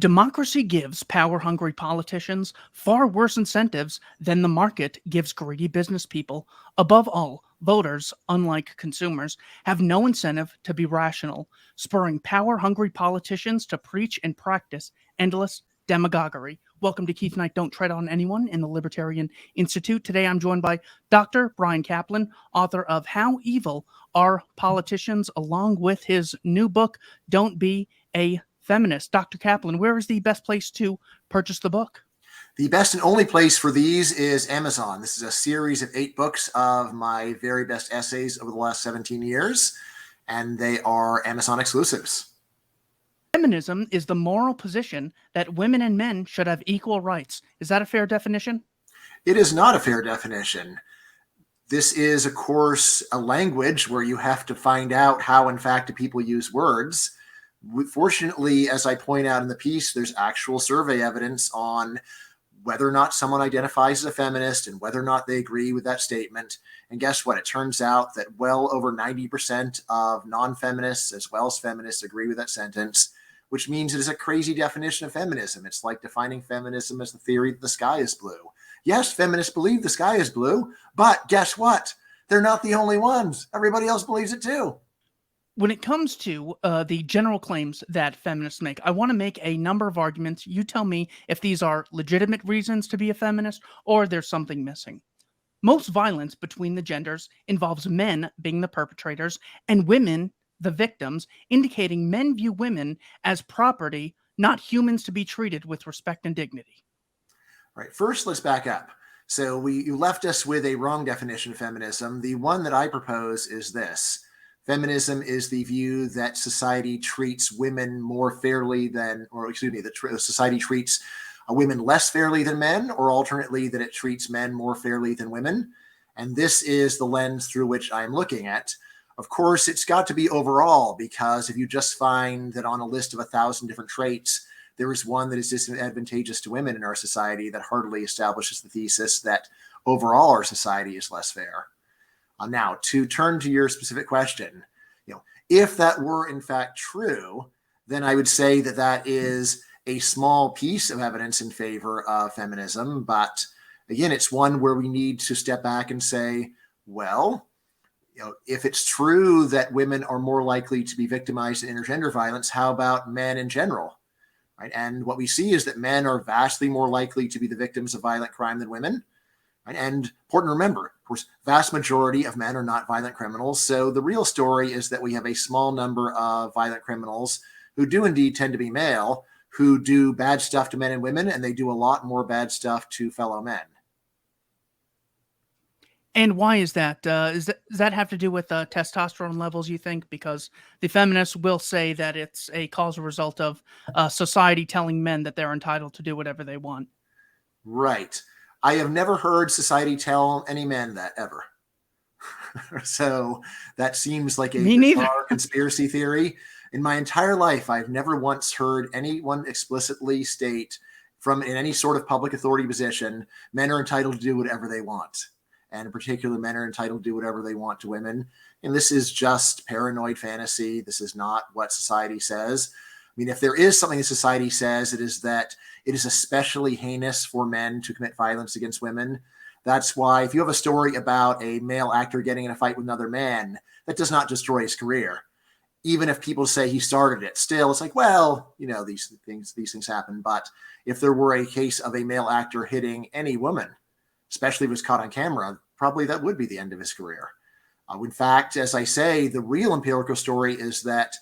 Democracy gives power-hungry politicians far worse incentives than the market gives greedy business people. Above all, voters, unlike consumers, have no incentive to be rational, spurring power-hungry politicians to preach and practice endless demagoguery. Welcome to Keith Knight Don't Tread on Anyone in the Libertarian Institute. Today I'm joined by Dr. Bryan Caplan, author of How Evil Are Politicians, along with his new book, Don't Be a Feminist. Dr. Caplan, where is the best place to purchase the book? The best and only place for these is Amazon. This is a series of 8 books of my very best essays over the last 17 years, and they are Amazon exclusives. Feminism is the moral position that women and men should have equal rights. Is that a fair definition? It is not a fair definition. This is, of course, a language where you have to find out how, in fact, people use words. Fortunately, as I point out in the piece, there's actual survey evidence on whether or not someone identifies as a feminist and whether or not they agree with that statement. And guess what? It turns out that well over 90% of non-feminists as well as feminists agree with that sentence, which means it is a crazy definition of feminism. It's like defining feminism as the theory that the sky is blue. Yes, feminists believe the sky is blue, but guess what? They're not the only ones. Everybody else believes it too. When it comes to the general claims that feminists make, I want to make a number of arguments. You tell me if these are legitimate reasons to be a feminist or there's something missing. Most violence between the genders involves men being the perpetrators and women the victims, indicating men view women as property, not humans to be treated with respect and dignity. All right, first, let's back up. So you left us with a wrong definition of feminism. The one that I propose is this. Feminism is the view that society treats women more fairly than, or excuse me, that society treats women less fairly than men, or alternately that it treats men more fairly than women. And this is the lens through which I'm looking at. Of course, it's got to be overall, because if you just find that on a list of 1,000 different traits, there is one that is disadvantageous to women in our society, that hardly establishes the thesis that overall our society is less fair. Now, to turn to your specific question, if that were in fact true, then I would say that that is a small piece of evidence in favor of feminism. But again, it's one where we need to step back and say, well, if it's true that women are more likely to be victimized in intergender violence, how about men in general? Right? And what we see is that men are vastly more likely to be the victims of violent crime than women. And important to remember, of course, vast majority of men are not violent criminals. So the real story is that we have a small number of violent criminals who do indeed tend to be male, who do bad stuff to men and women, and they do a lot more bad stuff to fellow men. And why is that? Does that have to do with testosterone levels, you think? Because the feminists will say that it's a causal result of society telling men that they're entitled to do whatever they want. Right. I have never heard society tell any men that ever. So that seems like a bizarre conspiracy theory. In my entire life, I've never once heard anyone explicitly state in any sort of public authority position, men are entitled to do whatever they want. And in particular, men are entitled to do whatever they want to women. And this is just paranoid fantasy. This is not what society says. I mean, if there is something that society says, it is that it is especially heinous for men to commit violence against women. That's why if you have a story about a male actor getting in a fight with another man, that does not destroy his career. Even if people say he started it, still it's like, well, these things happen. But if there were a case of a male actor hitting any woman, especially if it was caught on camera, probably that would be the end of his career. In fact, as I say, the real empirical story is that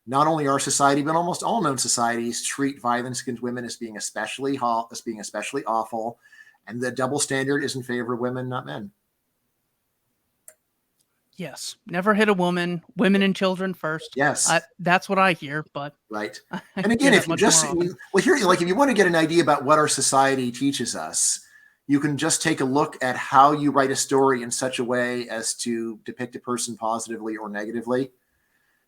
not only our society, but almost all known societies treat violence against women as being especially awful, and the double standard is in favor of women, not men. Yes, never hit a woman, women and children first. Yes, that's what I hear. But right. And again, if you just if you want to get an idea about what our society teaches us, you can just take a look at how you write a story in such a way as to depict a person positively or negatively.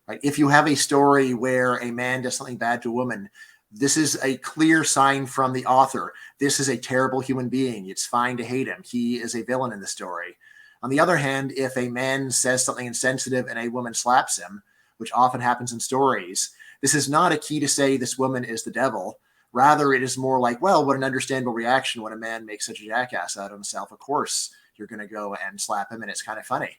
Right? If you have a story where a man does something bad to a woman, this is a clear sign from the author. This is a terrible human being. It's fine to hate him. He is a villain in the story. On the other hand, if a man says something insensitive and a woman slaps him, which often happens in stories, this is not a key to say this woman is the devil. Rather, it is more like, well, what an understandable reaction when a man makes such a jackass out of himself. Of course, you're going to go and slap him, and it's kind of funny.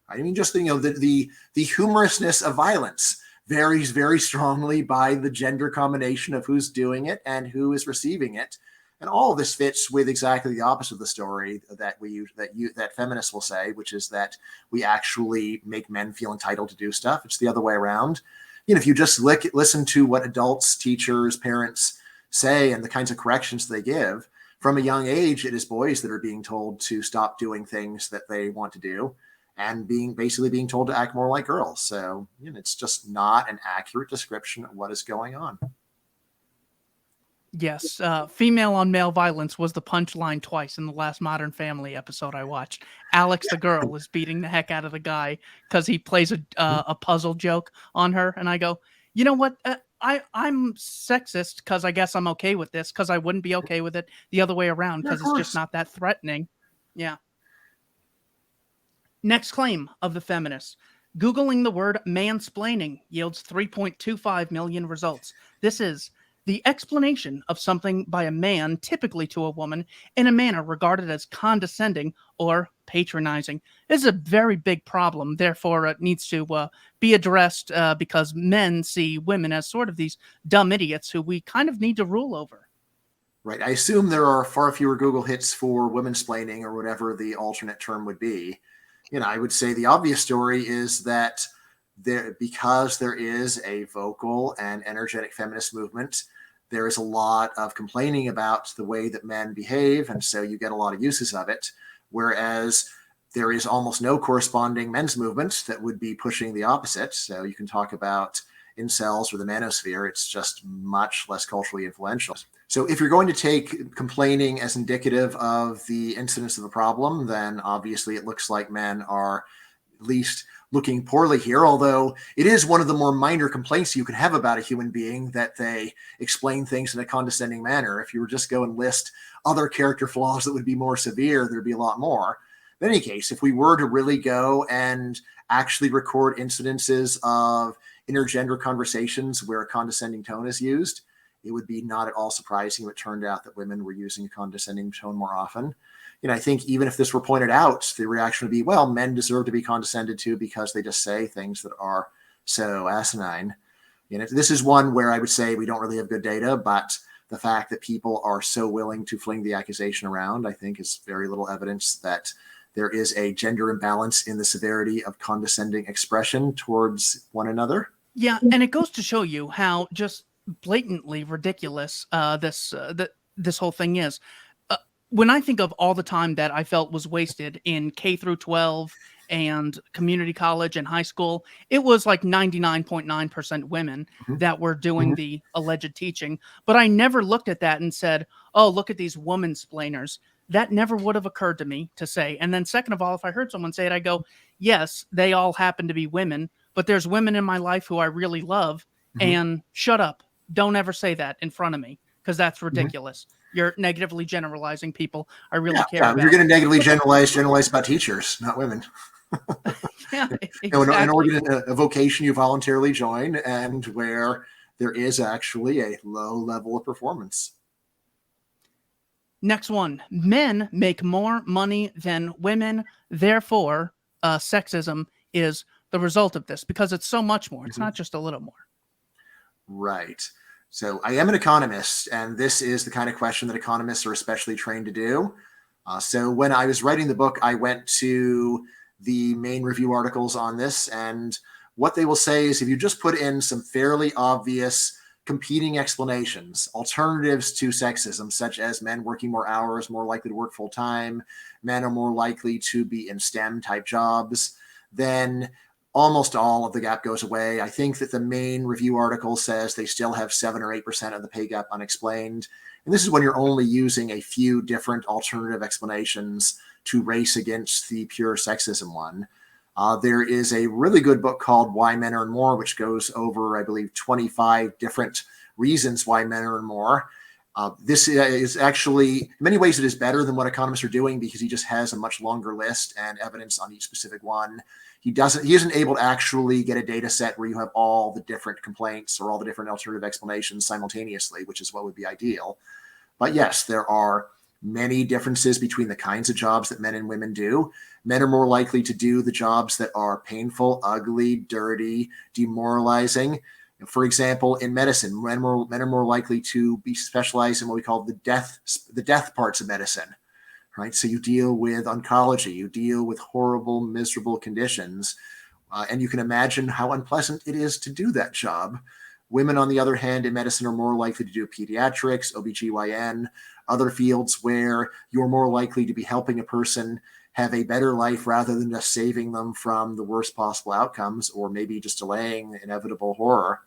I mean, just the humorousness of violence varies very strongly by the gender combination of who's doing it and who is receiving it. And all of this fits with exactly the opposite of the story that feminists will say, which is that we actually make men feel entitled to do stuff. It's the other way around. If you just listen to what adults, teachers, parents say and the kinds of corrections they give, from a young age, it is boys that are being told to stop doing things that they want to do and basically being told to act more like girls. So it's just not an accurate description of what is going on. Yes, female on male violence was the punchline twice in the last Modern Family episode I watched. Alex, the girl, is beating the heck out of the guy because he plays a puzzle joke on her, and I go, you know what? I'm sexist because I guess I'm okay with this because I wouldn't be okay with it the other way around because it's just not that threatening. Yeah. Next claim of the feminists. Googling the word mansplaining yields 3.25 million results. This is the explanation of something by a man, typically to a woman, in a manner regarded as condescending or patronizing. This is a very big problem. Therefore, it needs to be addressed because men see women as sort of these dumb idiots who we kind of need to rule over. Right. I assume there are far fewer Google hits for women-splaining or whatever the alternate term would be. I would say the obvious story is that because there is a vocal and energetic feminist movement, there is a lot of complaining about the way that men behave, and so you get a lot of uses of it, whereas there is almost no corresponding men's movement that would be pushing the opposite. So you can talk about incels or the manosphere. It's just much less culturally influential. So if you're going to take complaining as indicative of the incidence of the problem, then obviously it looks like men are at least looking poorly here, although it is one of the more minor complaints you can have about a human being that they explain things in a condescending manner. If you were just go and list other character flaws that would be more severe, there'd be a lot more. In any case, if we were to really go and actually record incidences of intergender conversations where a condescending tone is used, it would be not at all surprising if it turned out that women were using a condescending tone more often. I think even if this were pointed out, the reaction would be, well, men deserve to be condescended to because they just say things that are so asinine. This is one where I would say we don't really have good data, but the fact that people are so willing to fling the accusation around, I think, is very little evidence that there is a gender imbalance in the severity of condescending expression towards one another. Yeah, and it goes to show you how just blatantly ridiculous this whole thing is. When I think of all the time that I felt was wasted in K through 12 and community college and high school, it was like 99.9% women that were doing the alleged teaching. But I never looked at that and said, oh, look at these woman-splainers. That never would have occurred to me to say. And then second of all, if I heard someone say it, I go, yes, they all happen to be women, but there's women in my life who I really love, and shut up. Don't ever say that in front of me because that's ridiculous. You're negatively generalizing people I really care about. You're going to negatively generalize about teachers, not women. Yeah, exactly. A vocation you voluntarily join and where there is actually a low level of performance. Next one. Men make more money than women. Therefore, sexism is the result of this because it's so much more. It's not just a little more. Right. So I am an economist, and this is the kind of question that economists are especially trained to do. So when I was writing the book, I went to the main review articles on this, and what they will say is if you just put in some fairly obvious competing explanations, alternatives to sexism, such as men working more hours, more likely to work full time, men are more likely to be in STEM type jobs, then almost all of the gap goes away. I think that the main review article says they still have 7 or 8% of the pay gap unexplained. And this is when you're only using a few different alternative explanations to race against the pure sexism one. There is a really good book called Why Men Earn More, which goes over, I believe, 25 different reasons why men earn more. This is actually, in many ways, it is better than what economists are doing because he just has a much longer list and evidence on each specific one. He isn't able to actually get a data set where you have all the different complaints or all the different alternative explanations simultaneously, which is what would be ideal. But yes, there are many differences between the kinds of jobs that men and women do. Men are more likely to do the jobs that are painful, ugly, dirty, demoralizing. For example, in medicine, men are more likely to be specialized in what we call the death parts of medicine, right? So you deal with oncology, you deal with horrible, miserable conditions, and you can imagine how unpleasant it is to do that job. Women, on the other hand, in medicine are more likely to do pediatrics, OBGYN, other fields where you're more likely to be helping a person have a better life rather than just saving them from the worst possible outcomes or maybe just delaying inevitable horror.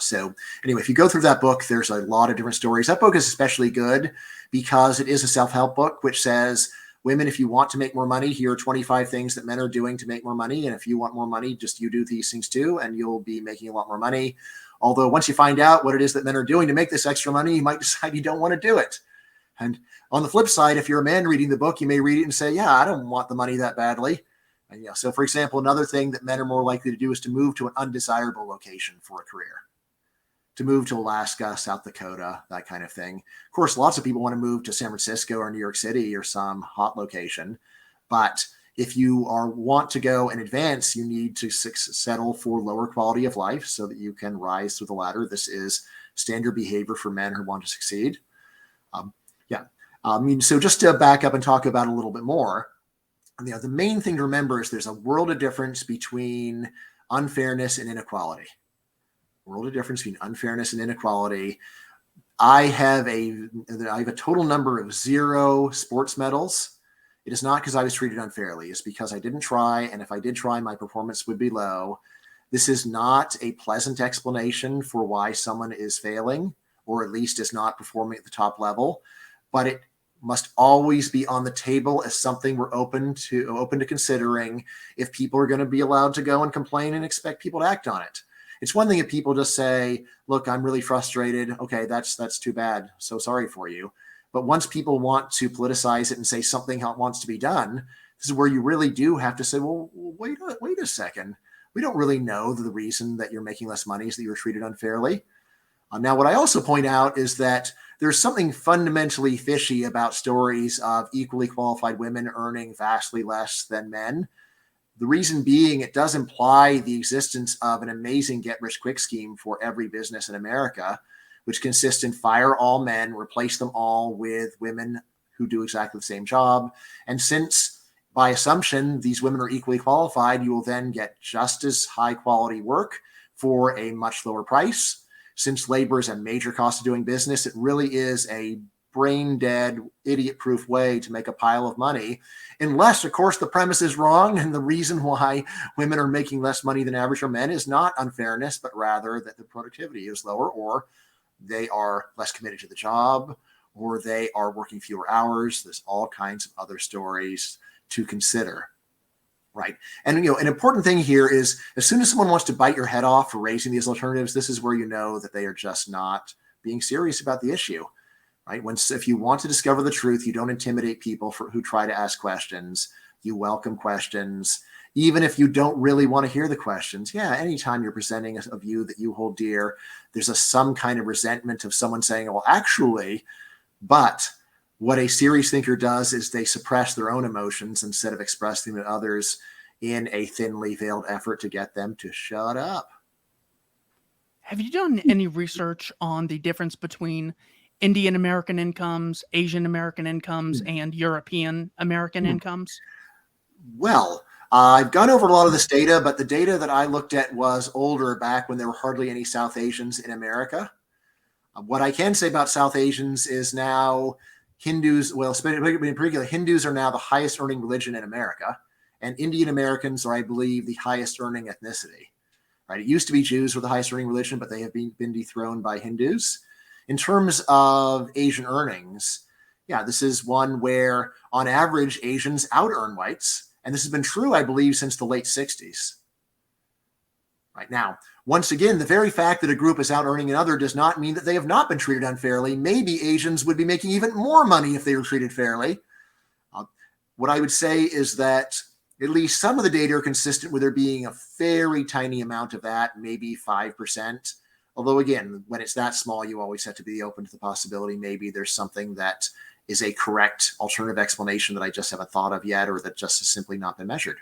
So anyway, if you go through that book, there's a lot of different stories. That book is especially good because it is a self-help book, which says, women, if you want to make more money, here are 25 things that men are doing to make more money. And if you want more money, just you do these things too, and you'll be making a lot more money. Although once you find out what it is that men are doing to make this extra money, you might decide you don't want to do it. And on the flip side, if you're a man reading the book, you may read it and say, yeah, I don't want the money that badly. And so for example, another thing that men are more likely to do is to move to an undesirable location for a career. To move to Alaska, South Dakota, that kind of thing. Of course, lots of people want to move to San Francisco or New York City or some hot location. But if you want to go and advance, you need to settle for lower quality of life so that you can rise through the ladder. This is standard behavior for men who want to succeed. So just to back up and talk about it a little bit more, the main thing to remember is there's a world of difference between unfairness and inequality. World of difference between unfairness and inequality. I have a total number of 0 sports medals. It is not because I was treated unfairly. It's because I didn't try, and if I did try, my performance would be low. This is not a pleasant explanation for why someone is failing, or at least is not performing at the top level, but it must always be on the table as something we're open to considering if people are going to be allowed to go and complain and expect people to act on it. It's one thing if people just say, look, I'm really frustrated. Okay, that's too bad. So sorry for you. But once people want to politicize it and say something wants to be done, this is where you really do have to say, well, wait a second. We don't really know the reason that you're making less money is that you were treated unfairly. Now, what I also point out is that there's something fundamentally fishy about stories of equally qualified women earning vastly less than men. The reason being, it does imply the existence of an amazing get-rich-quick scheme for every business in America, which consists in fire all men, replace them all with women who do exactly the same job. And since, by assumption, these women are equally qualified, you will then get just as high-quality work for a much lower price. Since labor is a major cost of doing business, it really is a brain-dead, idiot-proof way to make a pile of money, unless, of course, the premise is wrong and the reason why women are making less money than average for men is not unfairness, but rather that the productivity is lower, or they are less committed to the job, or they are working fewer hours. There's all kinds of other stories to consider, right? And an important thing here is as soon as someone wants to bite your head off for raising these alternatives, this is where you know that they are just not being serious about the issue. Right? If you want to discover the truth, you don't intimidate people who try to ask questions. You welcome questions, even if you don't really want to hear the questions. Yeah, anytime you're presenting a view that you hold dear, there's some kind of resentment of someone saying, well, actually, but what a serious thinker does is they suppress their own emotions instead of expressing them to others in a thinly veiled effort to get them to shut up. Have you done any research on the difference between Indian American incomes, Asian American incomes, and European American incomes? Well, I've gone over a lot of this data, but the data that I looked at was older, back when there were hardly any South Asians in America. What I can say about South Asians is now Hindus, well, in particular, Hindus are now the highest earning religion in America, and Indian Americans are, I believe, the highest earning ethnicity. Right? It used to be Jews were the highest earning religion, but they have been dethroned by Hindus. In terms of Asian earnings, yeah, this is one where, on average, Asians out-earn whites. And this has been true, I believe, since the late 60s. Right now, once again, the very fact that a group is out earning another does not mean that they have not been treated unfairly. Maybe Asians would be making even more money if they were treated fairly. What I would say is that at least some of the data are consistent with there being a very tiny amount of that, maybe 5%. Although, again, when it's that small, you always have to be open to the possibility maybe there's something that is a correct alternative explanation that I just haven't thought of yet, or that just has simply not been measured.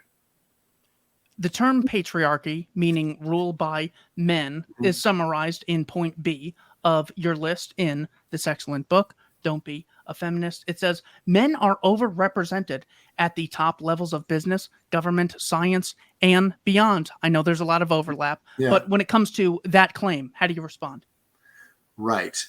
The term patriarchy, meaning rule by men, is summarized in point B of your list in this excellent book, Don't Be a Feminist. It says, men are overrepresented at the top levels of business, government, science, and beyond. I know there's a lot of overlap, but when it comes to that claim, how do you respond? Right.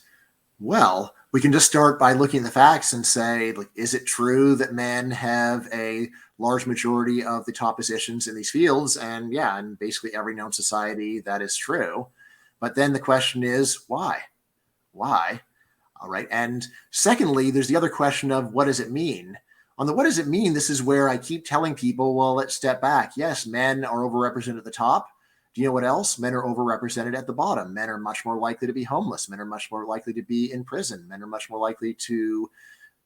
Well, we can just start by looking at the facts and say, like, is it true that men have a large majority of the top positions in these fields? And yeah, in basically every known society, that is true. But then the question is, why? Why? All right. And secondly, there's the other question of what does it mean? On the what does it mean, this is where I keep telling people, well, let's step back. Yes, men are overrepresented at the top. Do you know what else? Men are overrepresented at the bottom. Men are much more likely to be homeless. Men are much more likely to be in prison. Men are much more likely to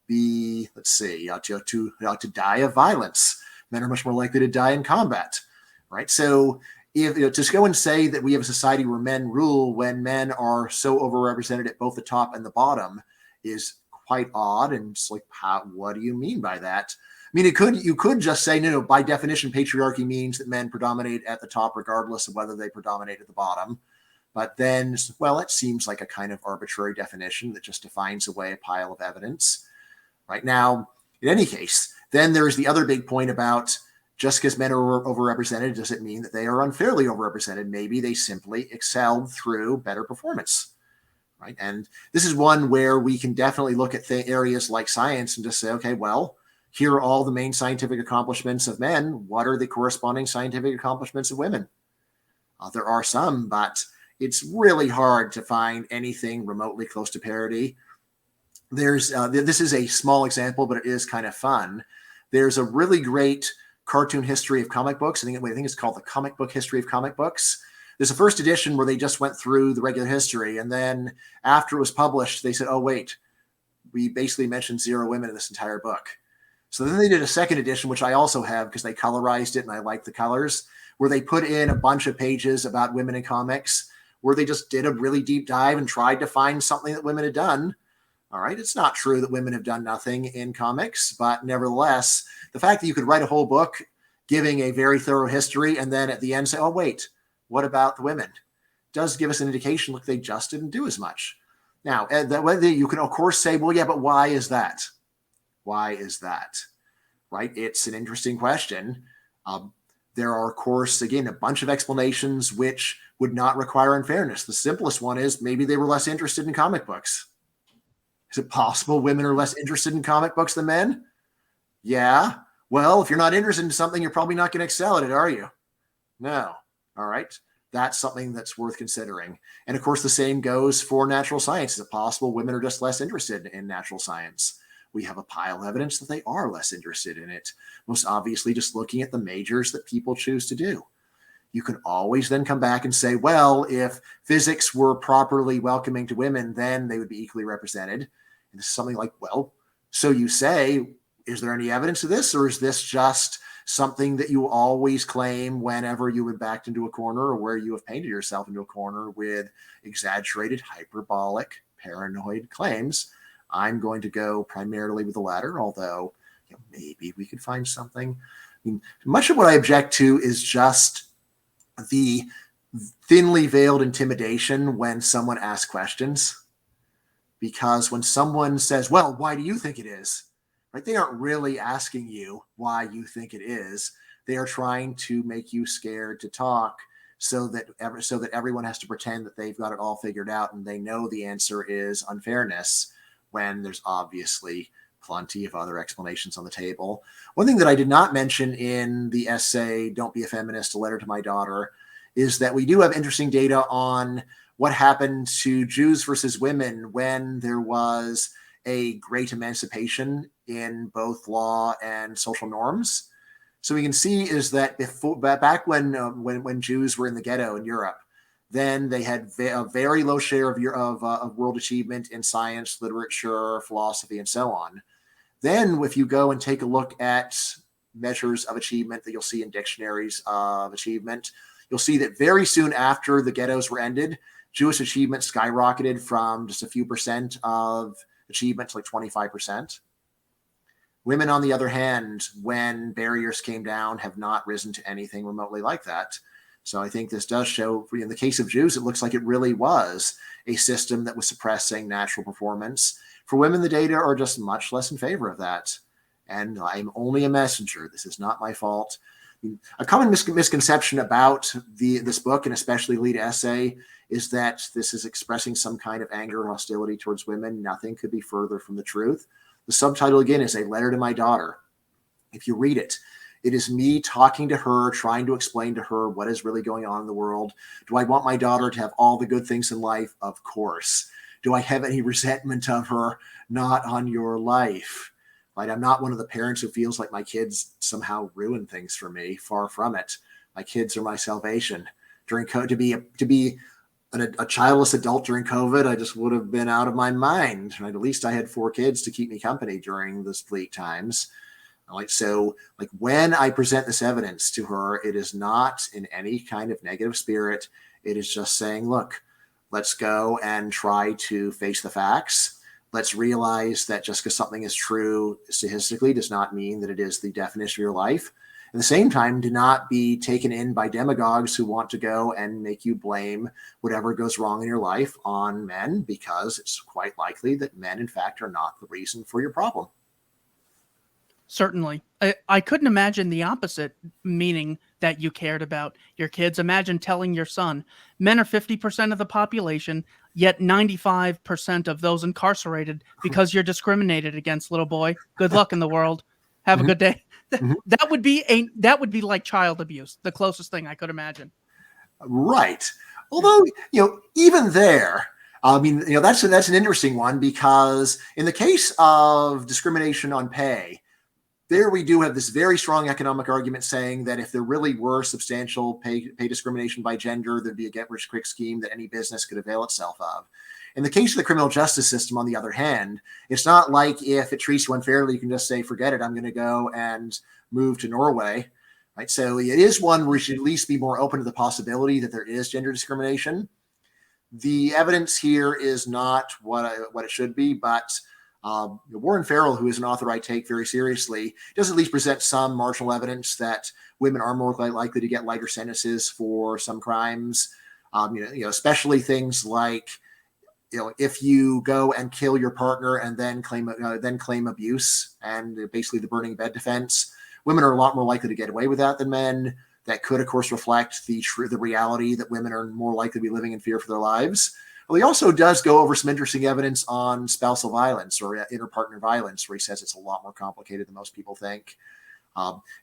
be, to die of violence. Men are much more likely to die in combat, right? So if to go and say that we have a society where men rule when men are so overrepresented at both the top and the bottom is quite odd. And it's like, what do you mean by that? I mean, you could just say, no, by definition, patriarchy means that men predominate at the top, regardless of whether they predominate at the bottom. But then, well, it seems like a kind of arbitrary definition that just defines away a pile of evidence. Right now, in any case, then there's the other big point about just because men are overrepresented, does it mean that they are unfairly overrepresented? Maybe they simply excelled through better performance. Right. And this is one where we can definitely look at areas like science and just say, okay, well, here are all the main scientific accomplishments of men. What are the corresponding scientific accomplishments of women? There are some, but it's really hard to find anything remotely close to parity. There's this is a small example, but it is kind of fun. There's a really great cartoon history of comic books. I think it's called the Comic Book History of Comic Books. There's a first edition where they just went through the regular history, and then after it was published, they said, "Oh wait, we basically mentioned 0 women in this entire book." So then they did a second edition, which I also have because they colorized it and I like the colors, where they put in a bunch of pages about women in comics, where they just did a really deep dive and tried to find something that women had done. All right. It's not true that women have done nothing in comics, but nevertheless, the fact that you could write a whole book giving a very thorough history and then at the end say, oh, wait, what about the women? Does give us an indication, look, they just didn't do as much. Now, you can, of course, say, well, yeah, but why is that? Why is that? Right? It's an interesting question. There are, of course, again, a bunch of explanations which would not require unfairness. The simplest one is maybe they were less interested in comic books. Is it possible women are less interested in comic books than men? Yeah. Well, if you're not interested in something, you're probably not going to excel at it, are you? No. All right. That's something that's worth considering. And of course, the same goes for natural science. Is it possible women are just less interested in natural science? We have a pile of evidence that they are less interested in it. Most obviously, just looking at the majors that people choose to do. You can always then come back and say, well, if physics were properly welcoming to women, then they would be equally represented. And this is something like, well, so you say, is there any evidence of this? Or is this just something that you always claim whenever you have backed into a corner or where you have painted yourself into a corner with exaggerated, hyperbolic, paranoid claims? I'm going to go primarily with the latter, although maybe we could find something. I mean, much of what I object to is just the thinly veiled intimidation when someone asks questions. Because when someone says, well, why do you think it is? Right? They aren't really asking you why you think it is. They are trying to make you scared to talk so that everyone has to pretend that they've got it all figured out and they know the answer is unfairness, when there's obviously plenty of other explanations on the table. One thing that I did not mention in the essay, Don't Be a Feminist, A Letter to My Daughter, is that we do have interesting data on what happened to Jews versus women when there was a great emancipation in both law and social norms. So we can see is that back when Jews were in the ghetto in Europe, then they had a very low share of world achievement in science, literature, philosophy, and so on. Then if you go and take a look at measures of achievement that you'll see in dictionaries of achievement, you'll see that very soon after the ghettos were ended, Jewish achievement skyrocketed from just a few percent of achievement to like 25%. Women, on the other hand, when barriers came down, have not risen to anything remotely like that. So I think this does show, in the case of Jews, it looks like it really was a system that was suppressing natural performance. For women, the data are just much less in favor of that. And I'm only a messenger. This is not my fault. A common misconception about this book, and especially lead essay, is that this is expressing some kind of anger or hostility towards women. Nothing could be further from the truth. The subtitle, again, is A Letter to My Daughter. If you read it, it is me talking to her, trying to explain to her what is really going on in the world. Do I want my daughter to have all the good things in life? Of course. Do I have any resentment of her? Not on your life. Right? I'm not one of the parents who feels like my kids somehow ruin things for me. Far from it. My kids are my salvation. To be a childless adult during COVID, I just would have been out of my mind. Right? At least I had 4 kids to keep me company during those bleak times. So when I present this evidence to her, it is not in any kind of negative spirit. It is just saying, look, let's go and try to face the facts. Let's realize that just because something is true statistically does not mean that it is the definition of your life. At the same time, do not be taken in by demagogues who want to go and make you blame whatever goes wrong in your life on men, because it's quite likely that men, in fact, are not the reason for your problem. Certainly. I couldn't imagine the opposite, meaning that you cared about your kids. Imagine telling your son, men are 50% of the population, yet 95% of those incarcerated because you're discriminated against, little boy. Good luck in the world. Have a good day. That would be like child abuse, the closest thing I could imagine. Right. Although, even there, that's an interesting one, because in the case of discrimination on pay, there we do have this very strong economic argument saying that if there really were substantial pay discrimination by gender, there'd be a get-rich-quick scheme that any business could avail itself of. In the case of the criminal justice system, on the other hand, it's not like if it treats you unfairly, you can just say, forget it, I'm going to go and move to Norway. Right? So it is one where we should at least be more open to the possibility that there is gender discrimination. The evidence here is not what it should be, but Warren Farrell, who is an author I take very seriously, does at least present some marginal evidence that women are more likely to get lighter sentences for some crimes. Especially things like, if you go and kill your partner and then claim abuse and basically the burning bed defense, women are a lot more likely to get away with that than men. That could, of course, reflect the reality that women are more likely to be living in fear for their lives. Well, he also does go over some interesting evidence on spousal violence or interpartner violence, where he says it's a lot more complicated than most people think.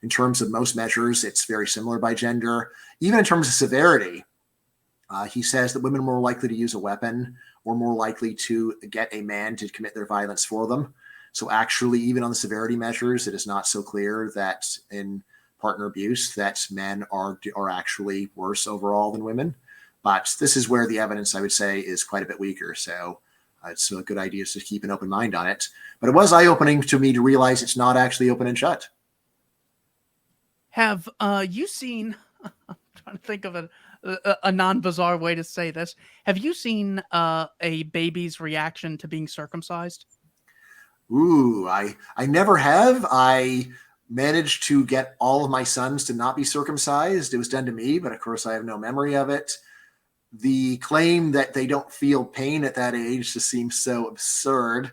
In terms of most measures, it's very similar by gender. Even in terms of severity, he says that women are more likely to use a weapon or more likely to get a man to commit their violence for them. So actually, even on the severity measures, it is not so clear that in partner abuse that men are actually worse overall than women. But this is where the evidence, I would say, is quite a bit weaker. So it's a good idea to keep an open mind on it. But it was eye-opening to me to realize it's not actually open and shut. Have you seen, I'm trying to think of a non-bizarre way to say this. Have you seen a baby's reaction to being circumcised? Ooh, I never have. I managed to get all of my sons to not be circumcised. It was done to me, but of course I have no memory of it. The claim that they don't feel pain at that age just seems so absurd,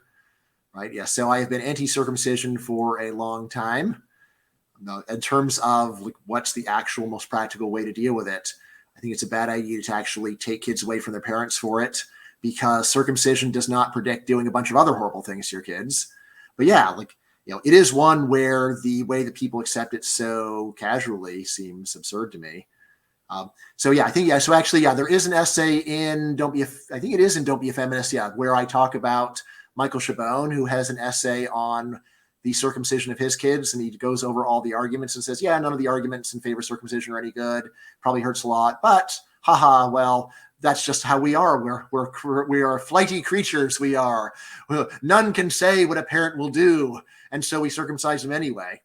right? Yeah. So I have been anti-circumcision for a long time. In terms of what's the actual most practical way to deal with it, I think it's a bad idea to actually take kids away from their parents for it, because circumcision does not predict doing a bunch of other horrible things to your kids. But yeah, it is one where the way that people accept it so casually seems absurd to me. So actually, there is an essay in Don't Be a Feminist, where I talk about Michael Chabon, who has an essay on the circumcision of his kids, and he goes over all the arguments and says, yeah, none of the arguments in favor of circumcision are any good. Probably hurts a lot, but haha, well, that's just how we are. We are flighty creatures. We are. None can say what a parent will do, and so we circumcise them anyway,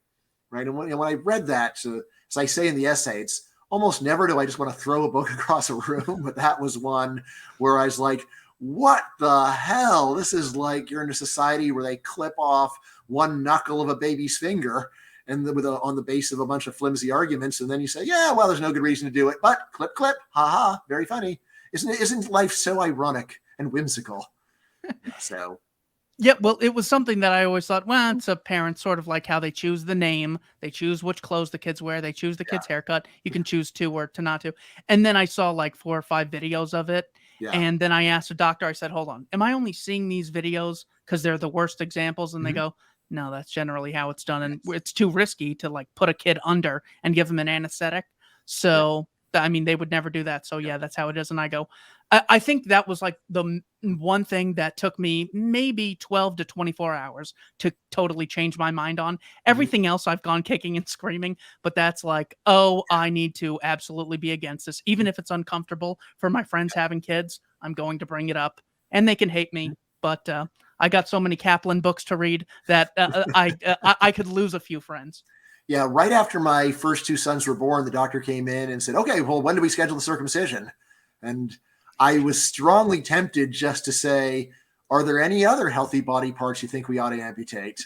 right? And when I read that, so as I say in the essay, it's almost never do I just want to throw a book across a room, but that was one where I was like, what the hell? This is like you're in a society where they clip off one knuckle of a baby's finger and on the base of a bunch of flimsy arguments, and then you say, yeah, well, there's no good reason to do it, but clip, haha, very funny. Isn't life so ironic and whimsical? So yeah, well, it was something that I always thought, well, it's a parent, sort of like how they choose the name, they choose which clothes the kids wear, they choose the kid's haircut. You can choose to or to not to. And then I saw like 4 or 5 videos of it. Yeah. And then I asked a doctor, I said, hold on, am I only seeing these videos because they're the worst examples? And they go, no, that's generally how it's done. And it's too risky to like put a kid under and give them an anesthetic. So, I mean, they would never do that. So yeah, that's how it is. And I go, I think that was like the one thing that took me maybe 12 to 24 hours to totally change my mind on. Everything else I've gone kicking and screaming, but that's like, oh, I need to absolutely be against this. Even if it's uncomfortable for my friends having kids, I'm going to bring it up, and they can hate me. But I got so many Caplan books to read that I could lose a few friends. Yeah, right after my first 2 sons were born, the doctor came in and said, okay, well, when do we schedule the circumcision? And I was strongly tempted just to say, are there any other healthy body parts you think we ought to amputate?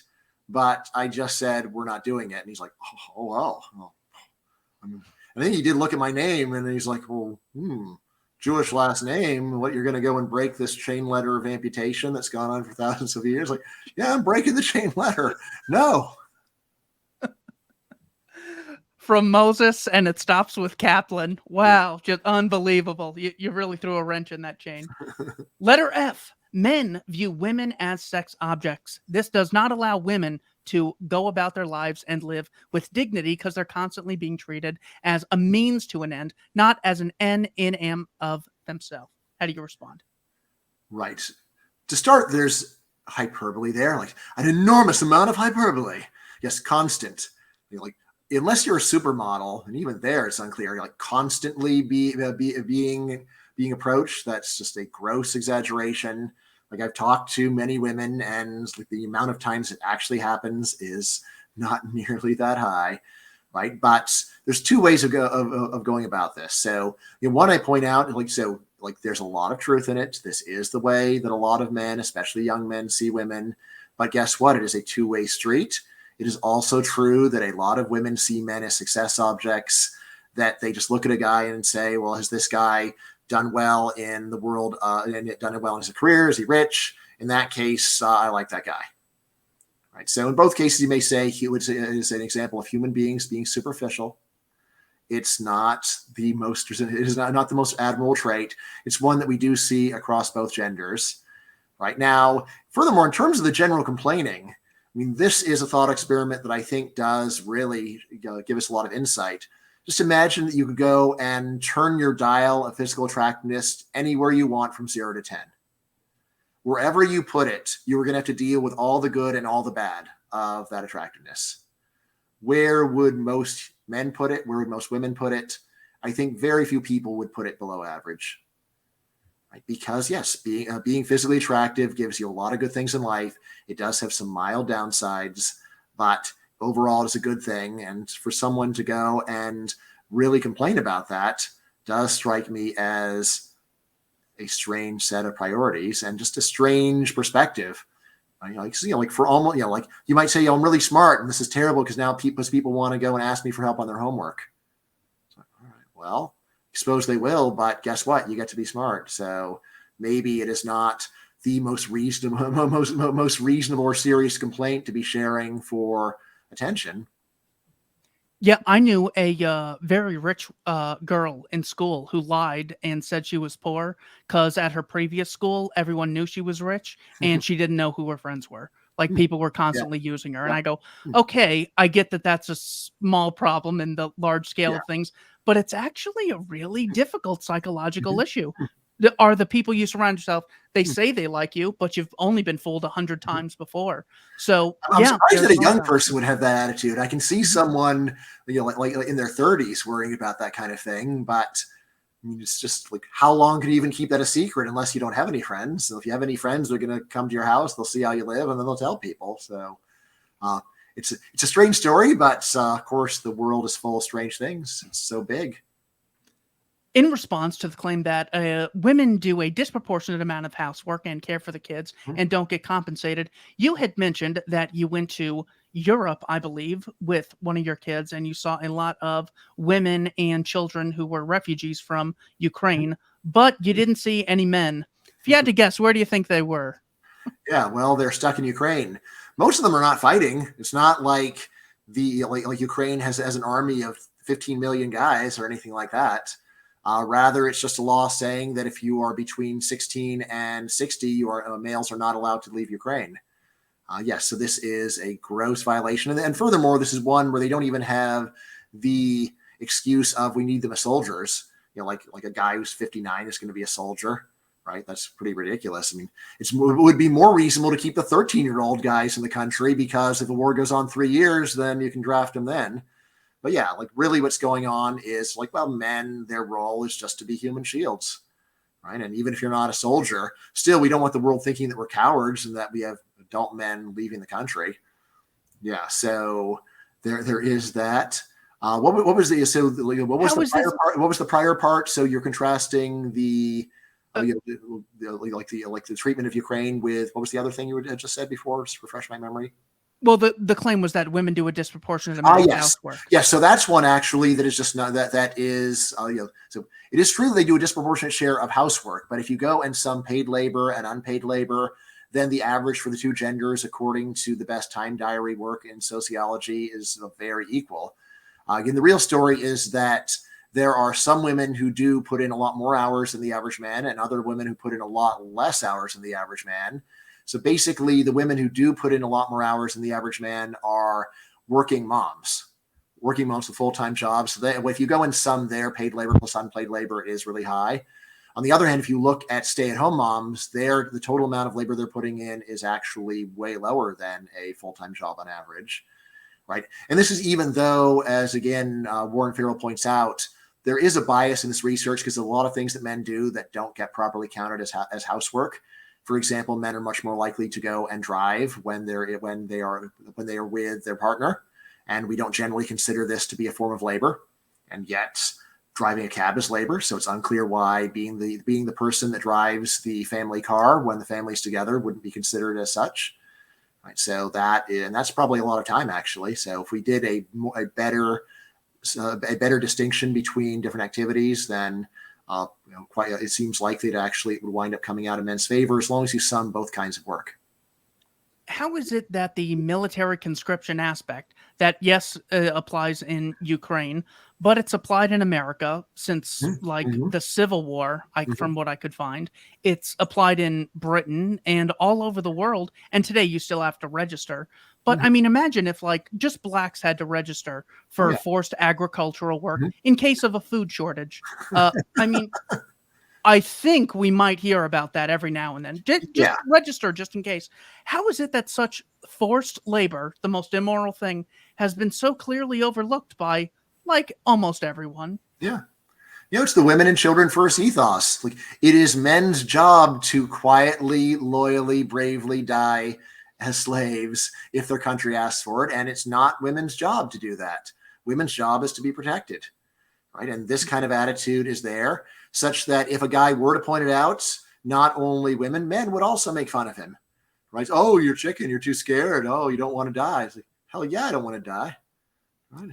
But I just said, we're not doing it. And he's like, oh well. And then he did look at my name, and he's like, well, Jewish last name, what, you're going to go and break this chain letter of amputation that's gone on for thousands of years? Like, yeah, I'm breaking the chain letter. No. From Moses, and it stops with Caplan. Wow, just unbelievable. You really threw a wrench in that chain. Letter F. Men view women as sex objects. This does not allow women to go about their lives and live with dignity because they're constantly being treated as a means to an end, not as an end in and of themselves. How do you respond? Right. To start, there's hyperbole there, like an enormous amount of hyperbole. Yes, constant. Like, unless you're a supermodel, and even there it's unclear, like constantly being approached, that's just a gross exaggeration. Like, I've talked to many women, and like the amount of times it actually happens is not nearly that high, right? But there's 2 ways of going about this. So, one, I point out, like there's a lot of truth in it. This is the way that a lot of men, especially young men, see women. But guess what? It is a 2-way street. It is also true that a lot of women see men as success objects, that they just look at a guy and say, well, has this guy done well in the world, and done well in his career? Is he rich? In that case, I like that guy. Right. So in both cases, you may say he is an example of human beings being superficial. It's not the most, it is not the most admirable trait. It's one that we do see across both genders. Right. Now, furthermore, in terms of the general complaining, I mean, this is a thought experiment that I think does really give us a lot of insight. Just imagine that you could go and turn your dial of physical attractiveness anywhere you want from 0 to 10. Wherever you put it, you were going to have to deal with all the good and all the bad of that attractiveness. Where would most men put it? Where would most women put it? I think very few people would put it below average. Right? Because yes, being physically attractive gives you a lot of good things in life. It does have some mild downsides, but overall it's a good thing. And for someone to go and really complain about that does strike me as a strange set of priorities and just a strange perspective. Like for almost, like you might say, I'm really smart and this is terrible because now people want to go and ask me for help on their homework. So, all right, well, I suppose they will, but guess what? You get to be smart. So maybe it is not the most reasonable or serious complaint to be sharing for attention. Yeah, I knew a very rich girl in school who lied and said she was poor because at her previous school, everyone knew she was rich and she didn't know who her friends were. Like, people were constantly using her. And I go, okay, I get that that's a small problem in the large scale of things, but it's actually a really difficult psychological issue. are the people you surround yourself. They say they like you, but you've only been fooled 100 times before. So I'm yeah, surprised there's that a both young sides. person would have that attitude. I can see someone, like in their 30s worrying about that kind of thing, but I mean, it's just like, how long can you even keep that a secret unless you don't have any friends? So if you have any friends, they're going to come to your house, they'll see how you live, and then they'll tell people. So uh, it's a strange story, but of course, the world is full of strange things. It's so big. In response to the claim that women do a disproportionate amount of housework and care for the kids and don't get compensated, you had mentioned that you went to Europe, I believe, with one of your kids, and you saw a lot of women and children who were refugees from Ukraine, but you didn't see any men. If you had to guess, where do you think they were? Yeah, well, they're stuck in Ukraine. Most of them are not fighting. It's not like like Ukraine has an army of 15 million guys or anything like that. Rather, it's just a law saying that if you are between 16 and 60, males are not allowed to leave Ukraine. Yes, so this is a gross violation, and furthermore, this is one where they don't even have the excuse of we need them as soldiers. Like a guy who's 59 is going to be a soldier, right? That's pretty ridiculous. I mean, it would be more reasonable to keep the 13-year-old guys in the country, because if the war goes on 3 years, then you can draft them then. But yeah, like really what's going on is like, well, men, their role is just to be human shields, right? And even if you're not a soldier, still, we don't want the world thinking that we're cowards and that we have adult men leaving the country. Yeah, so there is that. What was the what was the prior part? What was the prior part? So you're contrasting the like the treatment of Ukraine with, what was the other thing you had just said before? Just refresh my memory. Well, the claim was that women do a disproportionate amount of housework. Yes, so that's one actually that is just not that is so it is true that they do a disproportionate share of housework, but if you go and sum paid labor and unpaid labor, then the average for the two genders, according to the best time diary work in sociology, is very equal. Again, the real story is that there are some women who do put in a lot more hours than the average man, and other women who put in a lot less hours than the average man. So basically, the women who do put in a lot more hours than the average man are working moms with full-time jobs. So if you go and sum their paid labor plus unpaid labor is really high. On the other hand, if you look at stay-at-home moms, the total amount of labor they're putting in is actually way lower than a full-time job on average, right? And this is even though, as again, Warren Farrell points out, there is a bias in this research because a lot of things that men do that don't get properly counted as housework. For example, men are much more likely to go and drive when they are with their partner, and we don't generally consider this to be a form of labor. And yet, driving a cab is labor, so it's unclear why being the person that drives the family car when the family's together wouldn't be considered as such. Right. So that's probably a lot of time actually. So if we did a better distinction between different activities, then it seems likely that actually it would wind up coming out in men's favor as long as you sum both kinds of work. How is it that the military conscription aspect that, yes, applies in Ukraine, but it's applied in America since the Civil War, from what I could find, it's applied in Britain and all over the world. And today you still have to register. But I mean, imagine if just blacks had to register for forced agricultural work in case of a food shortage. I mean, I think we might hear about that every now and then. Just register just in case. How is it that such forced labor, the most immoral thing, has been so clearly overlooked by almost everyone? Yeah. It's the women and children first ethos. Like, it is men's job to quietly, loyally, bravely die as slaves if their country asks for it. And it's not women's job to do that. Women's job is to be protected. Right. And this kind of attitude is there, such that if a guy were to point it out, not only women, men would also make fun of him. Right. Oh, you're chicken. You're too scared. Oh, you don't want to die. It's like, hell yeah, I don't want to die. Right.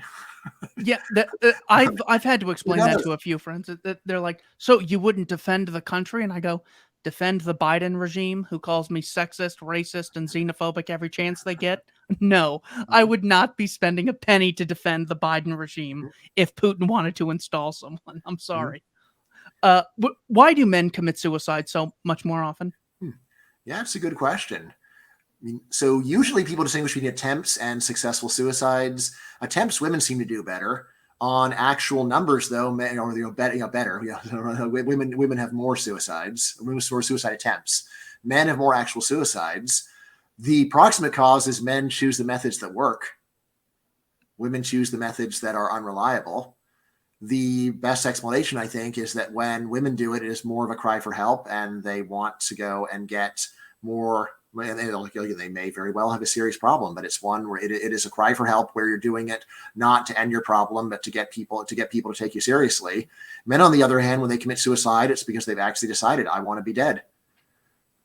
Yeah, I've had to explain that to a few friends. They're like, so you wouldn't defend the country? And I go, defend the Biden regime who calls me sexist, racist, and xenophobic every chance they get? No, I would not be spending a penny to defend the Biden regime if Putin wanted to install someone. I'm sorry. Why do men commit suicide so much more often? Yeah, it's a good question. I mean, so usually people distinguish between attempts and successful suicides. Attempts, women seem to do better. On actual numbers, though, men, or better, women have more suicides, more suicide attempts. Men have more actual suicides. The proximate cause is men choose the methods that work. Women choose the methods that are unreliable. The best explanation, I think, is that when women do it, it is more of a cry for help, and they want to go and get more. They may very well have a serious problem, but it's one where it is a cry for help, where you're doing it not to end your problem, but to get people to take you seriously. Men, on the other hand, when they commit suicide, it's because they've actually decided, I want to be dead.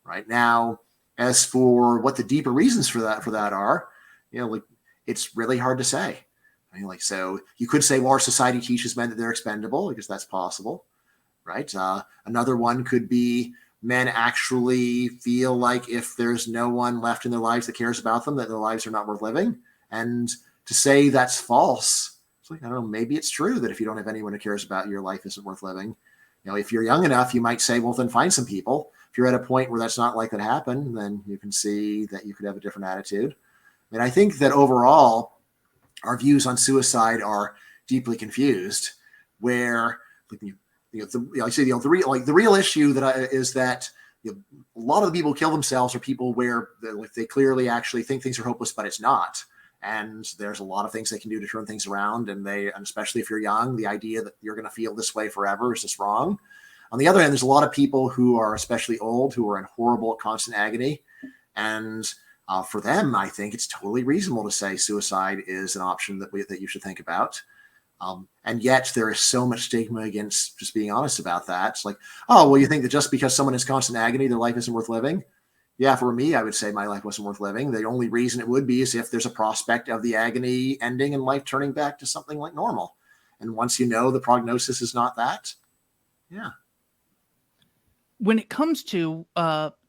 Right now, as for what the deeper reasons for that are, it's really hard to say. So you could say, well, our society teaches men that they're expendable, because that's possible, right? Another one could be, men actually feel like if there's no one left in their lives that cares about them, that their lives are not worth living. And to say that's false, it's like, I don't know, maybe it's true that if you don't have anyone who cares about you, your life isn't worth living. If you're young enough, you might say, well, then find some people. If you're at a point where that's not likely to happen, then you can see that you could have a different attitude. And I think that overall, our views on suicide are deeply confused, where the real issue is that a lot of the people who kill themselves are people where they clearly actually think things are hopeless, but it's not. And there's a lot of things they can do to turn things around. And especially if you're young, the idea that you're going to feel this way forever is just wrong. On the other hand, there's a lot of people who are especially old, who are in horrible, constant agony. And for them, I think it's totally reasonable to say suicide is an option that you should think about. And yet there is so much stigma against just being honest about that. It's like, oh, well, you think that just because someone is constant agony, their life isn't worth living? Yeah, for me, I would say my life wasn't worth living. The only reason it would be is if there's a prospect of the agony ending and life turning back to something like normal. And once you know the prognosis is not that, yeah. When it comes to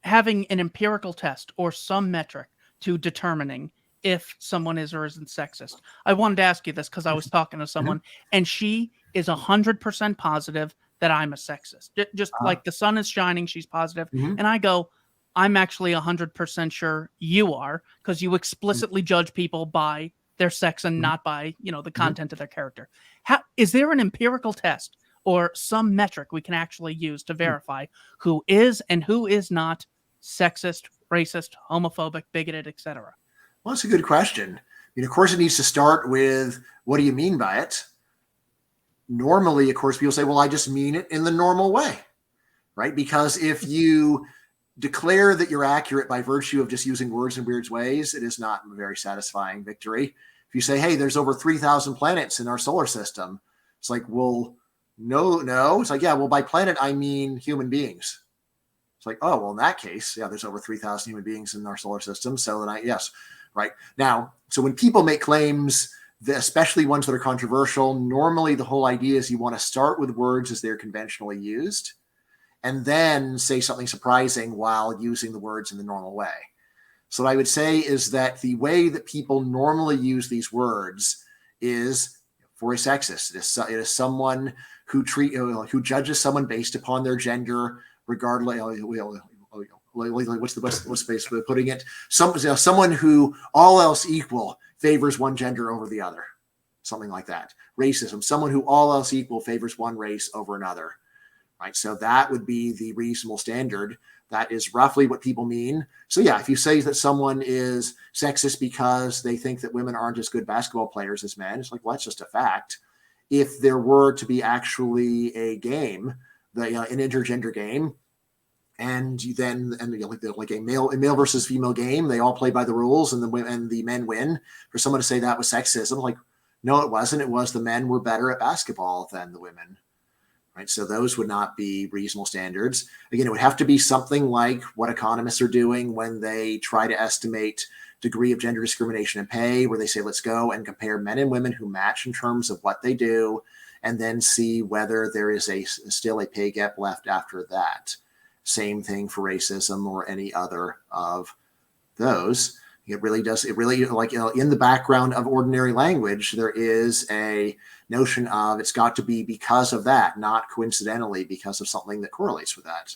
having an empirical test or some metric to determining if someone is or isn't sexist, I wanted to ask you this because I was talking to someone and she is 100% positive that I'm a sexist. Just like the sun is shining, she's positive. And I go, I'm actually 100% sure you are, because you explicitly judge people by their sex and not by, the content of their character. Is there an empirical test or some metric we can actually use to verify who is and who is not sexist, racist, homophobic, bigoted, etc.? Well, that's a good question. Of course, it needs to start with, what do you mean by it? Normally, of course, people say, well, I just mean it in the normal way, right? Because if you declare that you're accurate by virtue of just using words in weird ways, it is not a very satisfying victory. If you say, hey, there's over 3,000 planets in our solar system, it's like, well, no. It's like, yeah, well, by planet, I mean human beings. It's like, oh, well, in that case, yeah, there's over 3,000 human beings in our solar system. So then yes. Right now, so when people make claims, especially ones that are controversial, normally the whole idea is you want to start with words as they're conventionally used, and then say something surprising while using the words in the normal way. So what I would say is that the way that people normally use these words is for a sexist. It is someone who judges someone based upon their gender, regardless. What's the best way of putting it? Someone who, all else equal, favors one gender over the other, something like that. Racism, someone who, all else equal, favors one race over another, right? So that would be the reasonable standard. That is roughly what people mean. So yeah, if you say that someone is sexist because they think that women aren't as good basketball players as men, it's like, well, that's just a fact. If there were to be actually a game, an intergender game, and like a male versus female game, they all play by the rules, and the men win. For someone to say that was sexism, like, no, it wasn't. It was the men were better at basketball than the women, right? So those would not be reasonable standards. Again, it would have to be something like what economists are doing when they try to estimate degree of gender discrimination in pay, where they say, let's go and compare men and women who match in terms of what they do, and then see whether there is still a pay gap left after that. Same thing for racism or any other of those. It really, like, in the background of ordinary language, there is a notion of it's got to be because of that, not coincidentally because of something that correlates with that.